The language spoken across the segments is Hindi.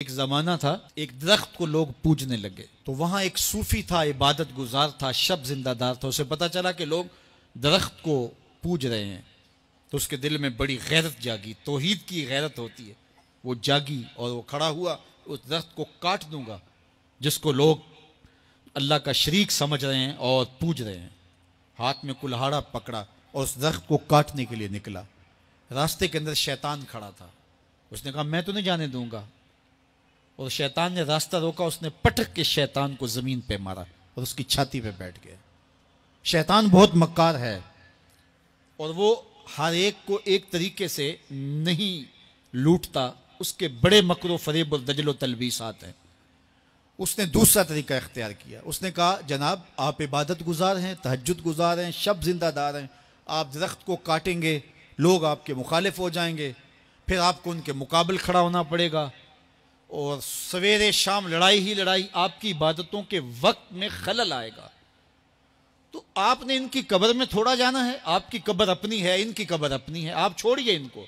एक ज़माना था, एक दरख्त को लोग पूजने लगे। तो वहाँ एक सूफी था, इबादत गुजार था, शब जिंदादार था। उसे पता चला कि लोग दरख्त को पूज रहे हैं, तो उसके दिल में बड़ी गैरत जागी, तौहीद की गैरत होती है, वो जागी और वो खड़ा हुआ, उस दरख्त को काट दूंगा जिसको लोग अल्लाह का शरीक समझ रहे हैं और पूज रहे हैं। हाथ में कुल्हाड़ा पकड़ा और उस दरख्त को काटने के लिए निकला। रास्ते के अंदर शैतान खड़ा था। उसने कहा मैं तो नहीं जाने दूंगा, और शैतान ने रास्ता रोका। उसने पटक के शैतान को जमीन पे मारा और उसकी छाती पे बैठ गया। शैतान बहुत मक्कार है और वो हर एक को एक तरीके से नहीं लूटता, उसके बड़े मकरो फरेब और दजलो तलबीसात हैं। उसने दूसरा तरीका इख्तियार किया। उसने कहा जनाब आप इबादत गुजार हैं, तहज्जुद गुजार हैं, शब जिंदादार हैं, आप दरख्त को काटेंगे, लोग आपके मुखालिफ हो जाएंगे, फिर आपको उनके मुकाबले खड़ा होना पड़ेगा और सवेरे शाम लड़ाई ही लड़ाई, आपकी इबादतों के वक्त में खलल आएगा। तो आपने इनकी कब्र में थोड़ा जाना है, आपकी कब्र अपनी है, इनकी कब्र अपनी है, आप छोड़िए इनको।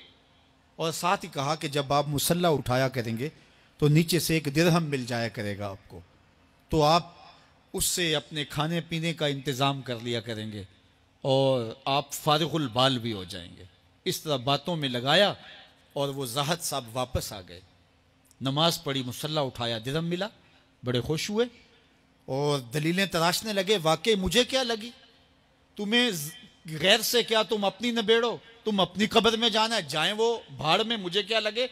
और साथ ही कहा कि जब आप मुसल्ला उठाया करेंगे तो नीचे से एक दिरहम मिल जाया करेगा आपको, तो आप उससे अपने खाने पीने का इंतज़ाम कर लिया करेंगे और आप फारिगुल बाल भी हो जाएंगे। इस तरह बातों में लगाया और वो ज़ाहद साहब वापस आ गए। नमाज पढ़ी, मुसल्ला उठाया, दिरहम मिला, बड़े खुश हुए और दलीलें तराशने लगे। वाकई मुझे क्या लगी, तुम्हें गैर से क्या, तुम अपनी नबेड़ो, तुम अपनी कब्र में जाना है, जाएं वो भाड़ में, मुझे क्या लगे,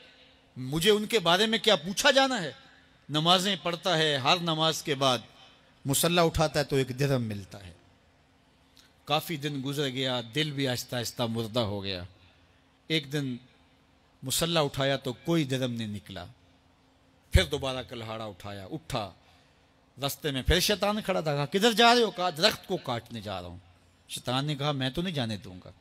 मुझे उनके बारे में क्या पूछा जाना है। नमाजें पढ़ता है, हर नमाज के बाद मुसल्ला उठाता है तो एक दिरहम मिलता है। काफ़ी दिन गुजर गया, दिल भी आहिस्ता आहिस्ता मुर्दा हो गया। एक दिन मुसल्ला उठाया तो कोई दिरहम नहीं निकला। फिर दोबारा कुल्हाड़ा उठाया, उठा, रास्ते में फिर शैतान खड़ा था। कहा किधर जा रहे हो? कहा दरख्त को काटने जा रहा हूं। शैतान ने कहा मैं तो नहीं जाने दूंगा।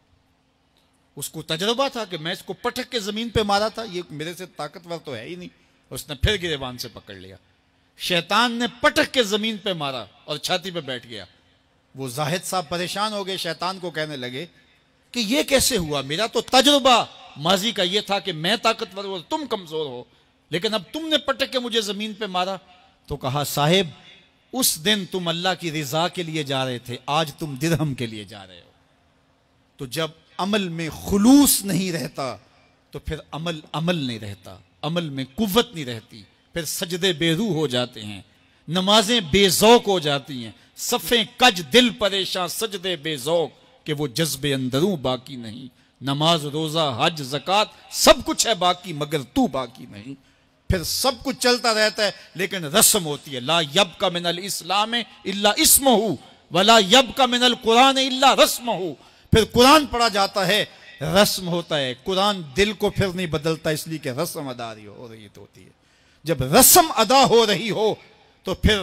उसको तजुर्बा था कि मैं इसको पटक के जमीन पे मारा था, ये मेरे से ताकतवर तो है ही नहीं। उसने फिर गिरेबान से पकड़ लिया। शैतान ने पटक के जमीन पे मारा और छाती पे बैठ गया। वो जाहिद साहब परेशान हो गए, शैतान को कहने लगे कि ये कैसे हुआ, मेरा तो तजुर्बा माजी का ये था कि मैं ताकतवर हो, तुम कमजोर हो, लेकिन अब तुमने पटक के मुझे जमीन पे मारा। तो कहा साहिब उस दिन तुम अल्लाह की रिजा के लिए जा रहे थे, आज तुम दिरहम के लिए जा रहे हो। तो जब अमल में खुलूस नहीं रहता तो फिर अमल अमल नहीं रहता, अमल में कुव्वत नहीं रहती, फिर सजदे बेरूह हो जाते हैं, नमाजें बेजौक हो जाती हैं, सफ़े कज दिल परेशान, सजदे बेजौक कि वो जज्बे अंदरूं बाकी नहीं। नमाज रोज़ा हज ज़कात सब कुछ है बाकी, मगर तू बाकी नहीं। फिर सब कुछ चलता रहता है लेकिन रस्म होती है। ला यब्का मिनल इस्लाम इल्ला इस्महु वला यब्का मिनल कुरान इल्ला रस्महु। फिर कुरान पढ़ा जाता है, रस्म होता है, कुरान दिल को फिर नहीं बदलता, इसलिए कि रस्म अदा हो रही होती है। जब रस्म अदा हो रही हो तो फिर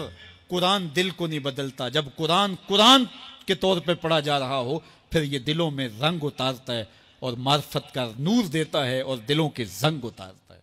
कुरान दिल को नहीं बदलता। जब कुरान कुरान के तौर पे पढ़ा जा रहा हो फिर ये दिलों में रंग उतारता है और मार्फत का नूर देता है और दिलों के जंग उतारता है।